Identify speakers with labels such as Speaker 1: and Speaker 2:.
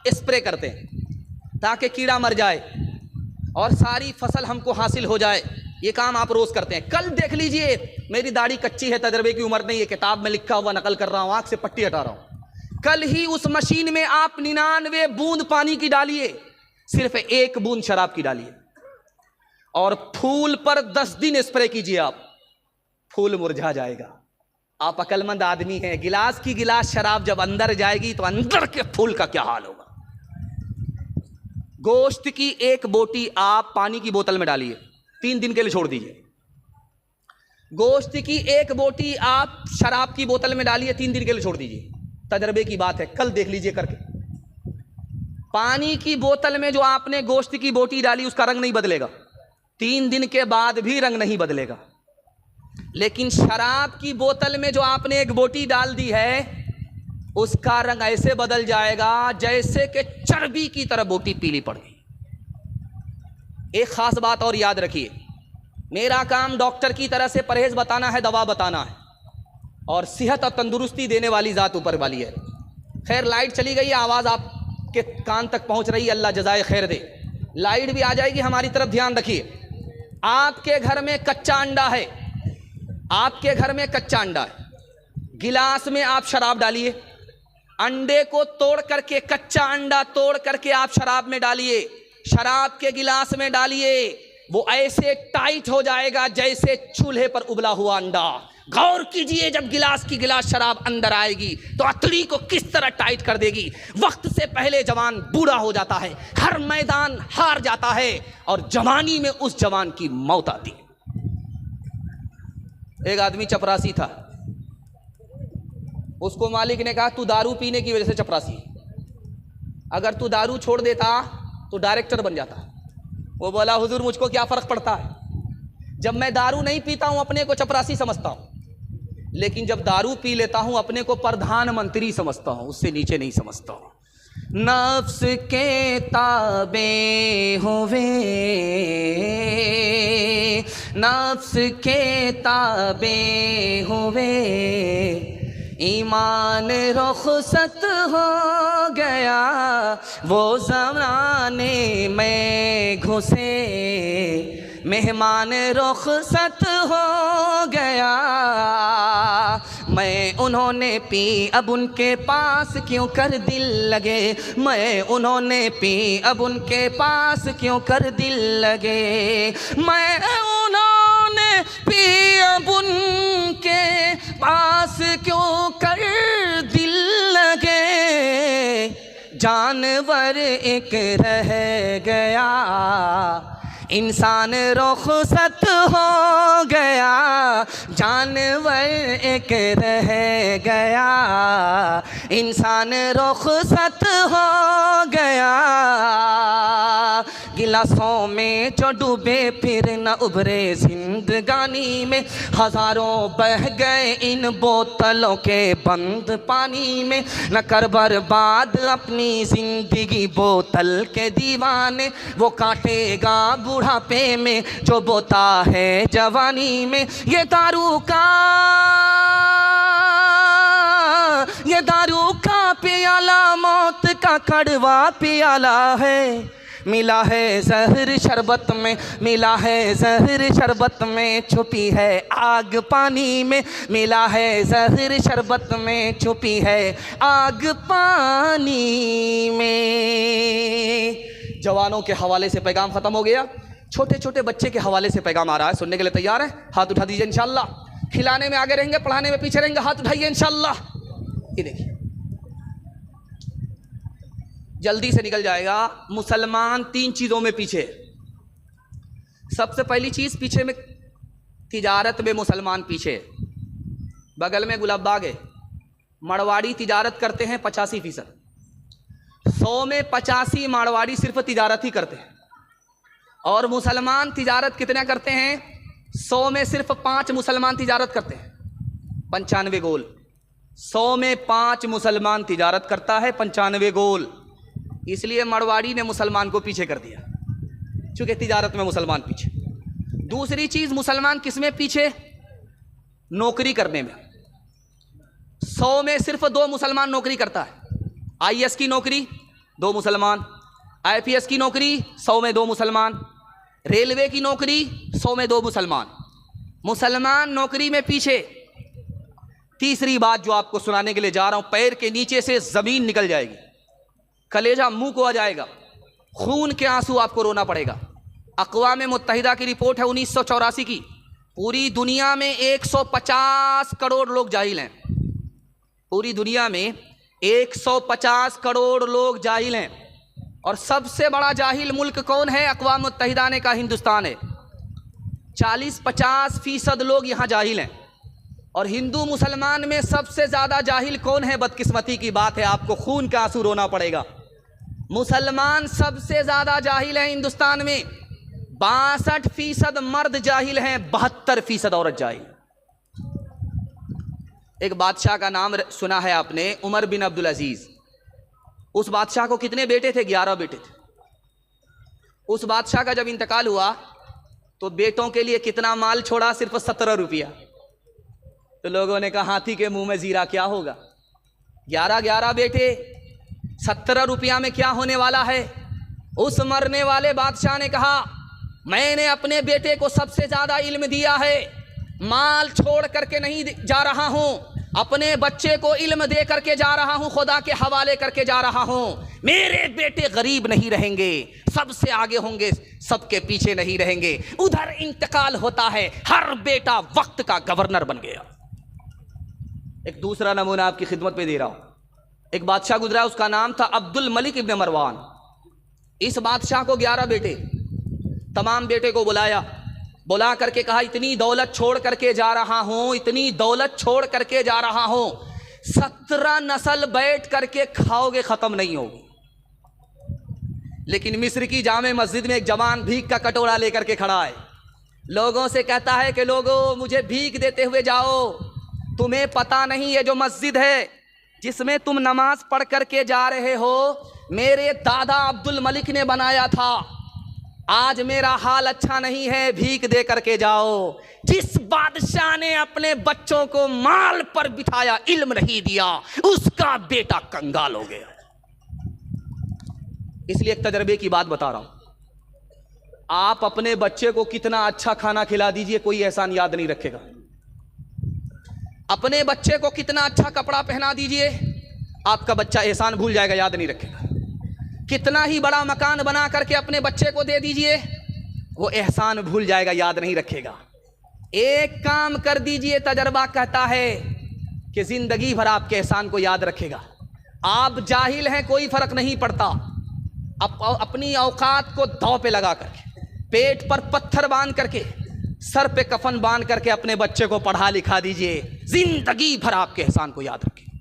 Speaker 1: Spray करते हैं ताकि कीड़ा मर जाए और सारी फसल हमको हासिल हो जाए। ये काम आप रोज करते हैं। कल देख लीजिए, मेरी दाढ़ी कच्ची है, तजर्बे की उम्र नहीं है, किताब में लिखा हुआ नकल कर रहा हूं, आंख से पट्टी हटा रहा हूं। कल ही उस मशीन में आप 99 बूंद पानी की डालिए, सिर्फ 1 बूंद शराब की डालिए और फूल पर 10 दिन स्प्रे कीजिए, आप फूल मुरझा जाएगा। आप अक्लमंद आदमी हैं, गिलास की गिलास शराब जब अंदर जाएगी तो अंदर के फूल का क्या हाल होगा। गोश्त की 1 बोटी आप पानी की बोतल में डालिए, 3 दिन के लिए छोड़ दीजिए। गोश्त की 1 बोटी आप शराब की बोतल में डालिए, 3 दिन के लिए छोड़ दीजिए। तजर्बे की बात है, कल देख लीजिए करके। पानी की बोतल में जो आपने गोश्त की बोटी डाली उसका रंग नहीं बदलेगा, 3 दिन के बाद भी रंग नहीं बदलेगा। लेकिन शराब की बोतल में जो आपने 1 बोटी डाल दी है उसका रंग ऐसे बदल जाएगा जैसे कि चर्बी की तरह बोटी पीली पड़ गई। एक खास बात और याद रखिए, मेरा काम डॉक्टर की तरह से परहेज बताना है, दवा बताना है, और सेहत और तंदुरुस्ती देने वाली जात ऊपर वाली है। खैर लाइट चली गई, आवाज़ आपके कान तक पहुंच रही है, अल्लाह जज़ाए खैर दे। लाइट भी आ जाएगी, हमारी तरफ ध्यान रखिए। आपके घर में कच्चा अंडा है, आपके घर में कच्चा अंडा है, गिलास में आप शराब डालिए, अंडे को तोड़ करके, कच्चा अंडा तोड़ करके आप शराब में डालिए, शराब के गिलास में डालिए, वो ऐसे टाइट हो जाएगा जैसे चूल्हे पर उबला हुआ अंडा। गौर कीजिए, जब गिलास की गिलास शराब अंदर आएगी तो अतड़ी को किस तरह टाइट कर देगी। वक्त से पहले जवान बूढ़ा हो जाता है, हर मैदान हार जाता है और जवानी में उस जवान की मौत आती है। एक आदमी चपरासी था, उसको मालिक ने कहा तू दारू पीने की वजह से चपरासी, अगर तू दारू छोड़ देता तो डायरेक्टर बन जाता। वो बोला हुजूर मुझको क्या फर्क पड़ता है, जब मैं दारू नहीं पीता हूं अपने को चपरासी समझता हूं, लेकिन जब दारू पी लेता हूं अपने को प्रधानमंत्री समझता हूं, उससे नीचे नहीं समझता हूं। नफ्स के ताबे हुए, नफ्स के ताबे हुए, ईमान रुखसत हो गया, वो ज़माने में घुसे, मेहमान रुखसत हो गया, मैं उन्होंने पी अब उनके पास क्यों कर दिल लगे, मैं उन्होंने पी अब उनके पास क्यों कर दिल लगे, मैं उन्होंने पी अब उनके पास क्यों कर दिल लगे, जानवर एक रह गया, इंसान रुखसत हो गया, जानवर एक रह गया, इंसान रुखसत हो गया। गिलासों में जो डूबे फिर न उभरे जिंदगानी में, हजारों बह गए इन बोतलों के बंद पानी में, न कर बर्बाद अपनी जिंदगी बोतल के दीवाने, वो काटेगा बुढ़ापे में जो बोता है जवानी में। ये दारू का प्याला मौत का कड़वा प्याला है, मिला है जहर शरबत में, मिला है जहर शरबत में, छुपी है आग पानी में, मिला है जहर शरबत में, छुपी है आग पानी में। जवानों के हवाले से पैगाम खत्म हो गया, छोटे छोटे बच्चे के हवाले से पैगाम आ रहा है, सुनने के लिए तैयार है? हाथ उठा दीजिए इंशाल्लाह। खिलाने में आगे रहेंगे, पढ़ाने में पीछे रहेंगे, हाथ उठाइए इंशाल्लाह। ये देखिए जल्दी से निकल जाएगा। मुसलमान 3 चीज़ों में पीछे। सबसे पहली चीज़ पीछे में, तिजारत में मुसलमान पीछे। बगल में गुलाब बाग है, मारवाड़ी तिजारत करते हैं 85%, 100 में 85 मारवाड़ी सिर्फ तिजारत ही करते हैं, और मुसलमान तिजारत कितना करते हैं? 100 में सिर्फ 5 मुसलमान तिजारत करते हैं, 95 गोल। 100 में 5 मुसलमान तिजारत करता है, 95 गोल। इसलिए मारवाड़ी ने मुसलमान को पीछे कर दिया, चूंकि तिजारत में मुसलमान पीछे। दूसरी चीज, मुसलमान किस में पीछे? नौकरी करने में। 100 में सिर्फ 2 मुसलमान नौकरी करता है, IAS की नौकरी 2 मुसलमान, IPS की नौकरी 100 में 2 मुसलमान, रेलवे की नौकरी 100 में 2 मुसलमान। मुसलमान नौकरी में पीछे। तीसरी बात जो आपको सुनाने के लिए जा रहा हूं, पैर के नीचे से जमीन निकल जाएगी, कलेजा मुंह को आ जाएगा, खून के आंसू आपको रोना पड़ेगा। अक़वाम मुत्तहिदा की रिपोर्ट है 1984 की, पूरी दुनिया में 150 करोड़ लोग जाहिल हैं। पूरी दुनिया में 150 करोड़ लोग जाहिल हैं, और सबसे बड़ा जाहिल मुल्क कौन है? अक़वाम मुत्तहिदा ने कहा हिंदुस्तान है। 40-50% लोग यहाँ जाहिल हैं। और हिंदू मुसलमान में सबसे ज़्यादा जाहिल कौन है? बदकिस्मती की बात है, आपको खून का आंसू रोना पड़ेगा। मुसलमान सबसे ज़्यादा जाहिल हैं हिंदुस्तान में। 62% मर्द जाहिल हैं, 72% औरत जाहिल। एक बादशाह का नाम सुना है आपने, उमर बिन अब्दुल अजीज़। उस बादशाह को कितने बेटे थे? 11 बेटे थे। उस बादशाह का जब इंतकाल हुआ तो बेटों के लिए कितना माल छोड़ा? सिर्फ 17 रुपया। तो लोगों ने कहा हाथी के मुंह में जीरा, क्या होगा? 11 बेटे, 17 रुपया में क्या होने वाला है? उस मरने वाले बादशाह ने कहा मैंने अपने बेटे को सबसे ज्यादा इल्म दिया है, माल छोड़ करके नहीं जा रहा हूं, अपने बच्चे को इल्म दे करके जा रहा हूं, खुदा के हवाले करके जा रहा हूं। मेरे बेटे गरीब नहीं रहेंगे, सबसे आगे होंगे, सबके पीछे नहीं रहेंगे। उधर इंतकाल होता है, हर बेटा वक्त का गवर्नर बन गया। एक दूसरा नमूना आपकी खिदमत में दे रहा हूं। एक बादशाह गुजरा, उसका नाम था अब्दुल मलिक इब्न मरवान। इस बादशाह को 11 बेटे, तमाम बेटे को बुला करके कहा इतनी दौलत छोड़ करके जा रहा हूं, इतनी दौलत छोड़ करके जा रहा हूं, 17 नस्ल बैठ करके खाओगे, खत्म नहीं होगी। लेकिन मिस्र की जामे मस्जिद में एक जवान भीख का कटोरा लेकर के खड़ा है, लोगों से कहता है कि लोगों मुझे भीख देते हुए जाओ, तुम्हें पता नहीं ये जो मस्जिद है जिसमें तुम नमाज पढ़ करके जा रहे हो, मेरे दादा अब्दुल मलिक ने बनाया था, आज मेरा हाल अच्छा नहीं है, भीख दे करके जाओ। जिस बादशाह ने अपने बच्चों को माल पर बिठाया, इल्म नहीं दिया, उसका बेटा कंगाल हो गया। इसलिए एक तजर्बे की बात बता रहा हूं, आप अपने बच्चे को कितना अच्छा खाना खिला दीजिए, कोई एहसान याद नहीं रखेगा। अपने बच्चे को कितना अच्छा कपड़ा पहना दीजिए, आपका बच्चा एहसान भूल जाएगा, याद नहीं रखेगा। कितना ही बड़ा मकान बना करके अपने बच्चे को दे दीजिए, वो एहसान भूल जाएगा, याद नहीं रखेगा। एक काम कर दीजिए, तजर्बा कहता है कि जिंदगी भर आपके एहसान को याद रखेगा। आप जाहिल हैं, कोई फर्क नहीं पड़ता, अपनी औकात को दांव पे लगा करके, पेट पर पत्थर बांध करके, सर पे कफन बांध करके अपने बच्चे को पढ़ा लिखा दीजिए, जिंदगी भर आपके एहसान को याद रखें।